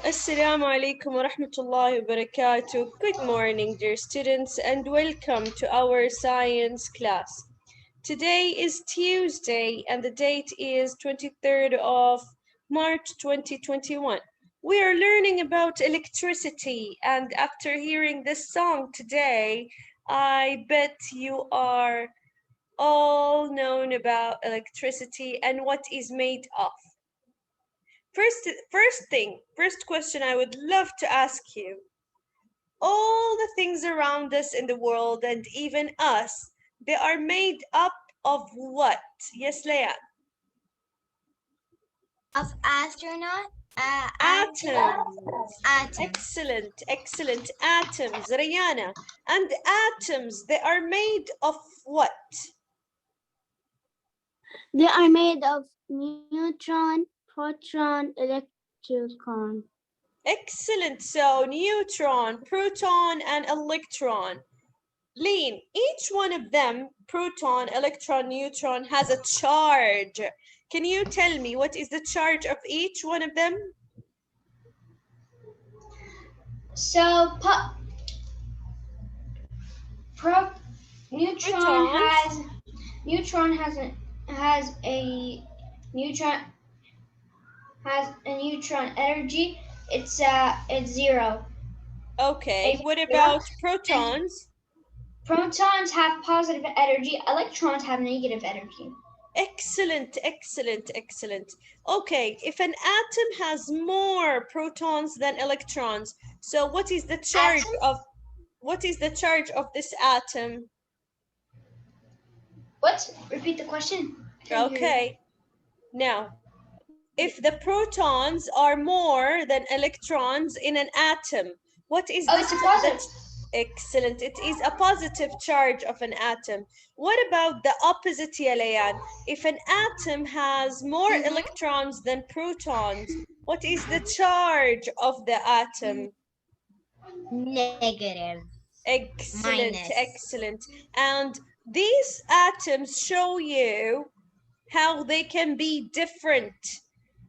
Assalamu alaikum wa rahmatullahi wa barakatuh. Good morning, dear students, and welcome to our science class. Today is Tuesday, and the date is 23rd of March 2021. We are learning about electricity, and after hearing this song today, I bet you are all known about electricity and what is made of. First question I would love to ask you. All the things around us in the world and even us, they are made up of what? Yes, Leah. Of astronaut, Atoms. atoms. Excellent, excellent. Atoms, Rayana. And atoms, they are made of what? They are made of neutron, proton, electron. Excellent. So neutron, proton, and electron. Lean, each one of them, proton, electron, neutron, has a charge. Can you tell me what is the charge of each one of them? So, neutron Protons. has a neutron energy. It's zero. Okay, what Zero. about protons? Protons have positive energy. Electrons have negative energy. Excellent, excellent, excellent. Okay, if an atom has more protons than electrons, so what is the charge of this atom? What? Repeat the question. Okay, now if the protons are more than electrons in an atom, what is it's a positive. Excellent. It is a positive charge of an atom. What about the opposite, Yalayan? If an atom has more electrons than protons, what is the charge of the atom? Negative. Excellent, Minus. excellent. And these atoms show you how they can be different.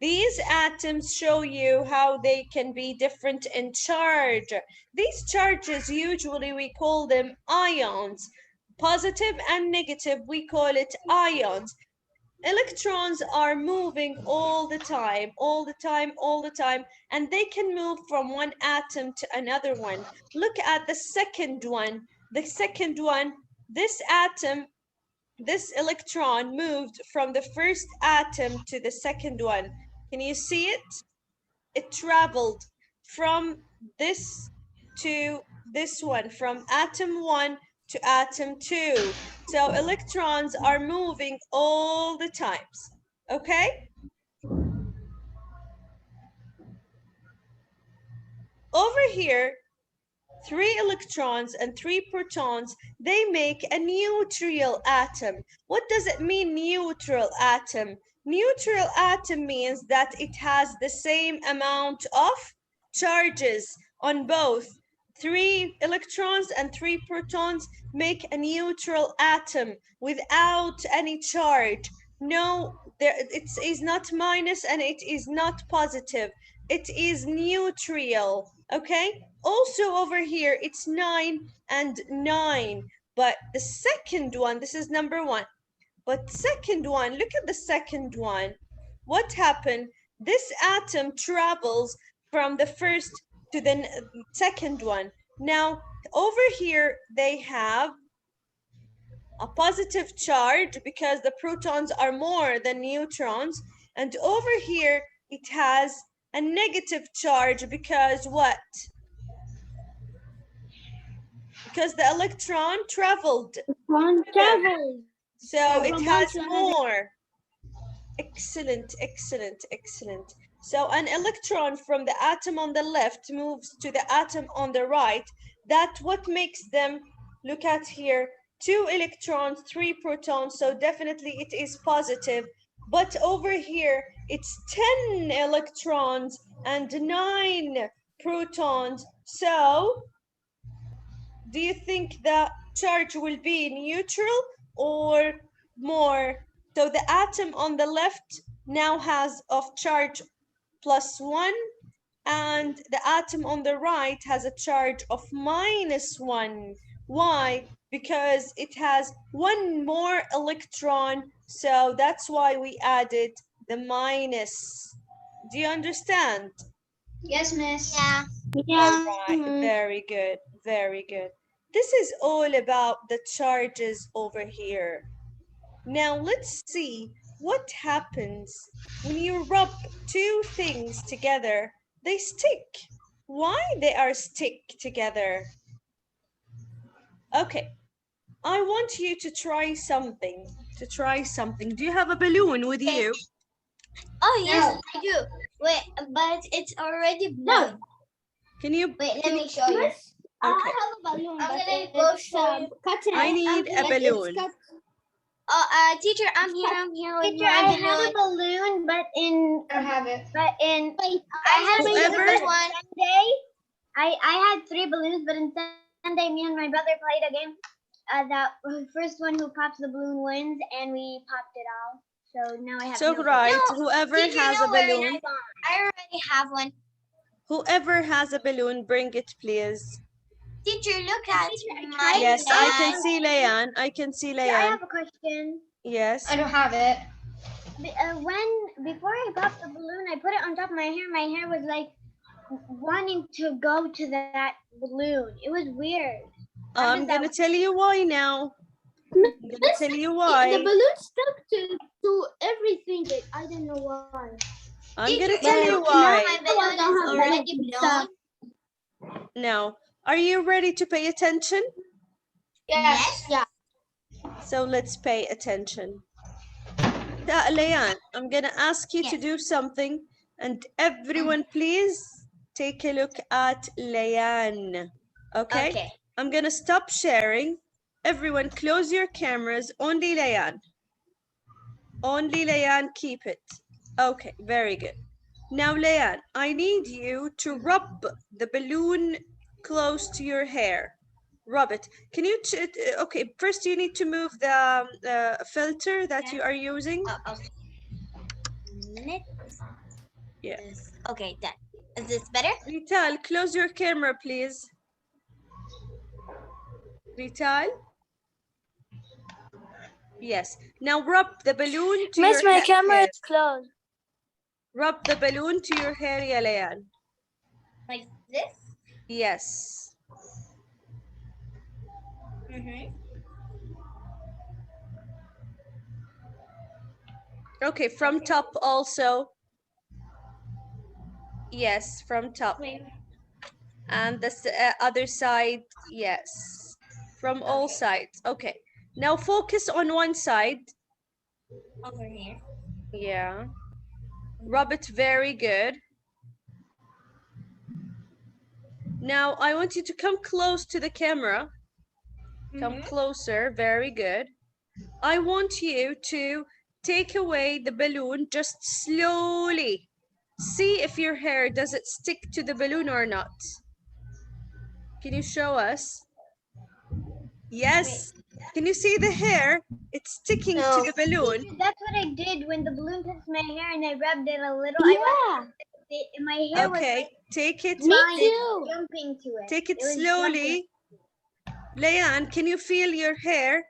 These atoms show you how they can be different in charge. These charges, usually we call them ions. Positive and negative, we call it ions. Electrons are moving all the time, all the time, all the time, and they can move from one atom to another one. Look at the second one. The second one, this atom, this electron moved from the first atom to the second one. Can you see it? It traveled from this to this one, from atom 1 to atom 2. So electrons are moving all the times, okay? Over here, 3 electrons and 3 protons, they make a neutral atom. What does it mean, neutral atom? Neutral atom means that it has the same amount of charges on both. 3 electrons and 3 protons make a neutral atom without any charge. No, it is not minus and it is not positive. It is neutral, okay? Also over here, it's 9 and 9. But the second one, this is number 1. But second one, look at the second one. What happened? This atom travels from the first to the second one. Now, over here, they have a positive charge because the protons are more than neutrons. And over here, it has a negative charge because what? Because the electron traveled. So it has more. Excellent, excellent, excellent. So an electron from the atom on the left moves to the atom on the right. That's what makes them, look at here, 2 electrons, 3 protons. So definitely it is positive. But over here, it's 10 electrons and 9 protons. So do you think the charge will be neutral or more? So the atom on the left now has of charge +1, and the atom on the right has a charge of -1. Why? Because it has one more electron, so that's why we added the minus. Do you understand? Yes, Miss. Yeah. All right, very good, very good. This is all about the charges over here. Now let's see what happens when you rub two things together. They stick. Why they are stick together? Okay, I want you to try something. Do you have a balloon with you? Oh, yes, No. I do. Wait, but it's already blown. Can you? Wait, let me show you. Okay. I have a balloon, I'm but gonna go it's show you. cutting. I need a balloon. Oh, teacher, I'm here with Teacher, my I had a balloon. balloon, but in I don't have it. I had Whoever- this one. Sunday, I had 3 balloons, but in Sunday, me and my brother played a game. That first one who pops the balloon wins, and we popped it all. So now I have. So no right, No, whoever teacher, has no a worries. balloon, I already have one. whoever has a balloon, bring it, please. Teacher, look at Teacher, I my tried Yes, I can bag. see Layan. I can see I Layan. have a question. Yes. I don't have it. Before I popped the balloon, I put it on top of my hair. My hair was like wanting to go to that balloon. It was weird. I'm does that gonna tell you why now. I'm gonna tell you why. The balloon stuck to everything. I don't know why. I'm gonna Teacher, tell you why. My balloon is already blown. Now, are you ready to pay attention? Yes. Yeah. So let's pay attention. Layan, I'm gonna ask you to Yes. do something, and everyone please take a look at Layan. Okay? Okay. I'm gonna stop sharing. Everyone close your cameras, only Layan. Only Layan, keep it. Okay, very good. Now, Layan, I need you to rub the balloon close to your hair. Rub it. Can you, okay, first you need to move the filter that you are using. Okay. Minute. Yeah. Okay, done. Is this better? Rital, close your camera, please. Rital? Yes. Now rub the balloon to your my hair. camera is closed. Rub the balloon to your hair, ya Layan. Like this? Yes. Mm-hmm. Okay, from top also. Yes, from top. And the other side, yes. From all sides. Okay. Now focus on one side. Over here. Yeah. Rub it very good. Now I want you to come close to the camera. Come closer, very good. I want you to take away the balloon just slowly. See if your hair, does it stick to the balloon or not? Can you show us? Yes. Can you see the hair? It's sticking to the balloon. That's what I did when the balloon touched my hair and I rubbed it a little. Yeah. My hair was Okay, take it. Me too. jumping to it. Take it was slowly. Layan, can you feel your hair?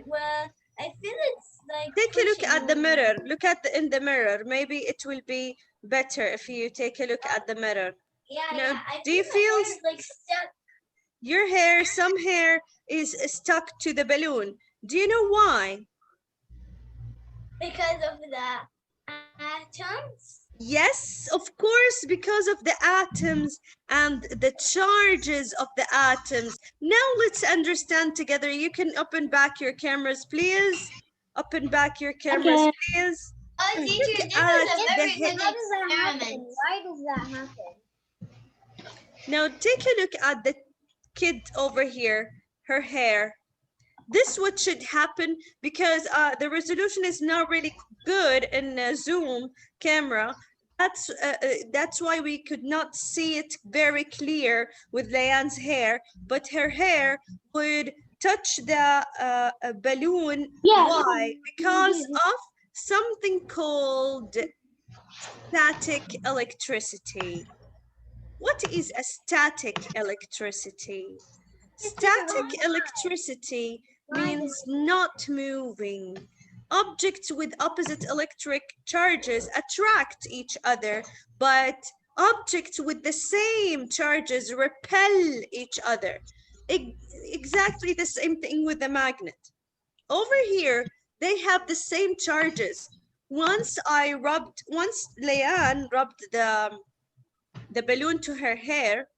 Well, I feel it's like. Take a look at the pushing. mirror. Look at in the mirror. Maybe it will be better if you take a look at the mirror. Yeah, Now, yeah. I do you my feel hair is, like stuck your hair, some hair is stuck to the balloon? Do you know why? because of the atoms? Yes, of course, because of the atoms and the charges of the atoms. Now let's understand together. You can open back your cameras, please. Open back your cameras, Okay. please. Oh, teacher, this is at a the very hair. good How does that happen? experiment. Why does that happen? Now take a look at the kid over here, her hair. This what should happen because the resolution is not really good in Zoom camera. That's why we could not see it very clear with Layan's hair, but her hair would touch the balloon. Yeah. Why? Because of something called static electricity. What is a static electricity? Static electricity means not moving. Objects with opposite electric charges attract each other, but objects with the same charges repel each other. Exactly the same thing with the magnet. Over here, they have the same charges. Once Leanne rubbed the balloon to her hair,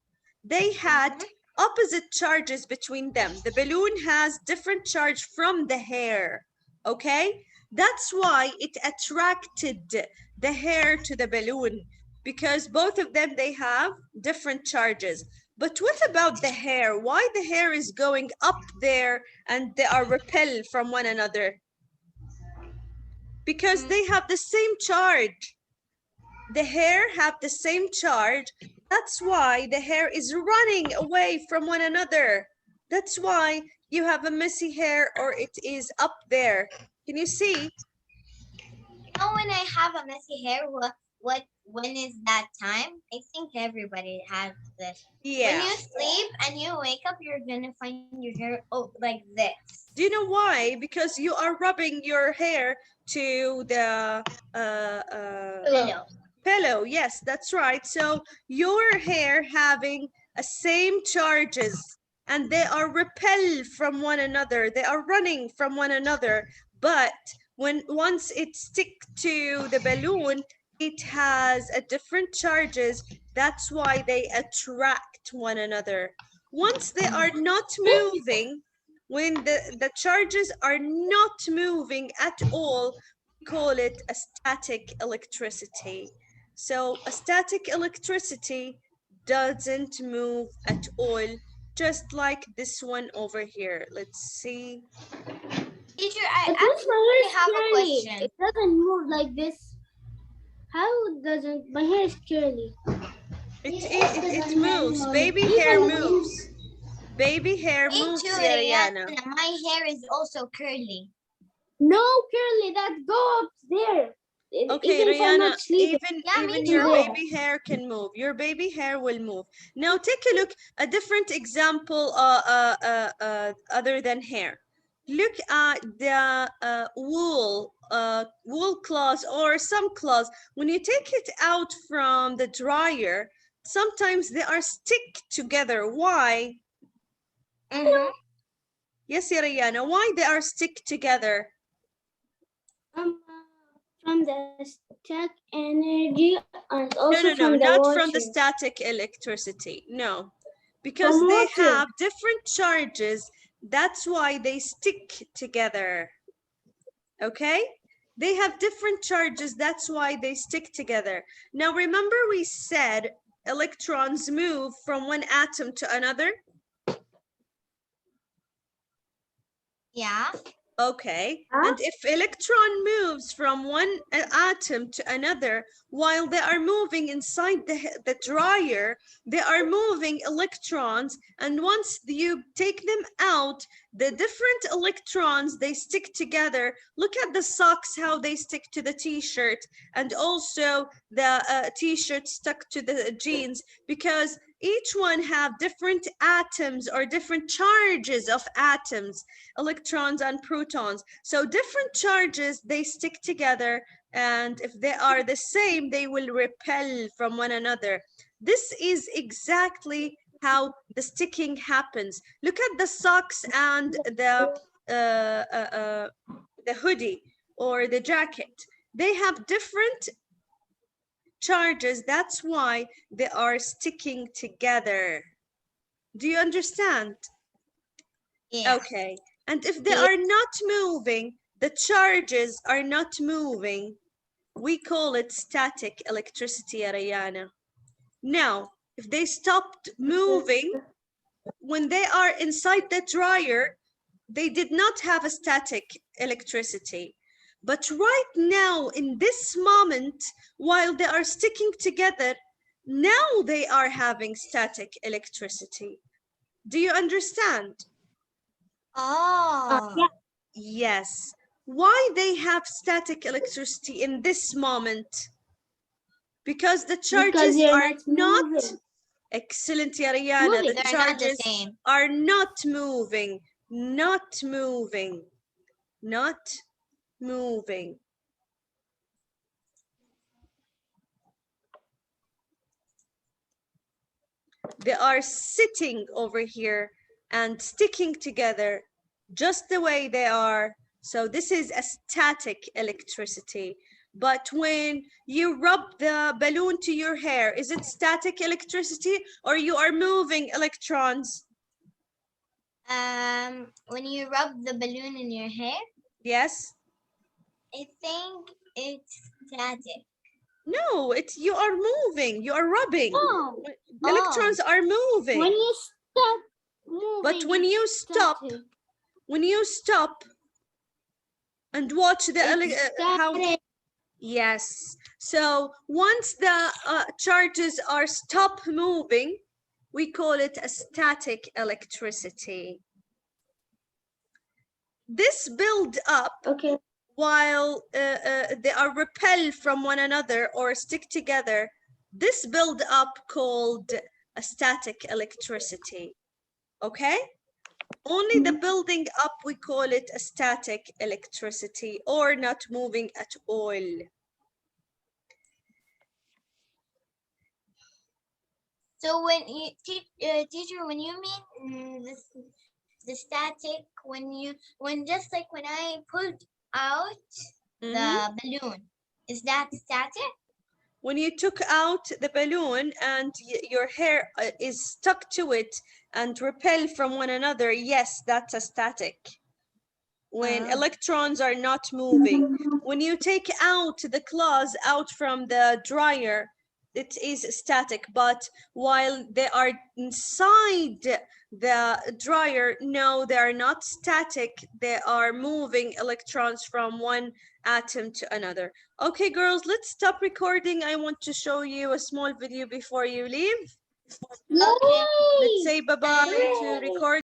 they had opposite charges between them. The balloon has different charge from the hair, okay? That's why it attracted the hair to the balloon, because both of them, they have different charges. But what about the hair? Why the hair is going up there and they are repelled from one another? Because they have the same charge. The hair have the same charge. That's why the hair is running away from one another. That's why you have a messy hair or it is up there. Can you see? Now, when I have a messy hair, when is that time? I think everybody has this. Yeah. When you sleep and you wake up, you're gonna find your hair like this. Do you know why? Because you are rubbing your hair to the pillow. Yes, that's right. So your hair having a same charges and they are repelled from one another. They are running from one another. But once it stick to the balloon, it has a different charges. That's why they attract one another. Once they are not moving, when the charges are not moving at all, we call it a static electricity. So a static electricity doesn't move at all, just like this one over here. Let's see. Teacher, I actually have a question. It doesn't move like this. How doesn't my hair is curly? It moves. Baby hair moves. Baby hair moves, Ariana. My hair is also curly. No, curly, that go up there. Okay, Rihanna, even your baby hair can move. Your baby hair will move. Now take a look, a different example other than hair. Look at the wool cloths or some cloths. When you take it out from the dryer, sometimes they are stick together. Why? Yes, Rihanna, why they are stick together? From the static energy and also no, not water. from the static electricity. No, because they have different charges. That's why they stick together. Okay? They have different charges. That's why they stick together. Now, remember we said electrons move from one atom to another? Yeah. Okay, and if electron moves from one atom to another, while they are moving inside the dryer, they are moving electrons, and once you take them out, the different electrons, they stick together. Look at the socks, how they stick to the t-shirt, and also the t-shirt stuck to the jeans, because each one have different atoms or different charges of atoms, electrons and protons. So different charges, they stick together, and if they are the same, they will repel from one another. This is exactly how the sticking happens. Look at the socks and the hoodie or the jacket. They have different charges. That's why they are sticking together. Do you understand? Yeah. Okay. And if they are not moving, the charges are not moving, we call it static electricity, Ariana. Now, if they stopped moving, when they are inside the dryer, they did not have a static electricity. But right now, in this moment, while they are sticking together, now they are having static electricity. Do you understand? Oh. Yeah. Yes. Why they have static electricity in this moment? Because the charges you're are not moving. excellent, ya Rayana. The Moving. They're not the charges same. are not moving, not moving, not moving. They are sitting over here and sticking together just the way they are. So this is a static electricity. But when you rub the balloon to your hair, is it static electricity or you are moving electrons? When you rub the balloon in your hair, Yes? I think it's static. No, you are moving, you are rubbing. No. The electrons are moving. When you stop moving, But when you it's stop, static. when you stop and watch the It's how static. yes, so once the charges are stop moving, we call it a static electricity. This build up Okay. while they are repelled from one another or stick together. This build up called a static electricity. Okay? Only the building up, we call it a static electricity or not moving at all. So when you teacher, when you mean the static, when just like when I pulled out Mhm. the balloon, is that static? When you took out the balloon and your hair is stuck to it and repel from one another, yes, that's a static. When electrons are not moving. When you take out the claws out from the dryer, it is static, but while they are inside the dryer, no, they are not static. They are moving electrons from one atom to another. Okay, girls, let's stop recording. I want to show you a small video before you leave. Okay. Let's say bye-bye to record.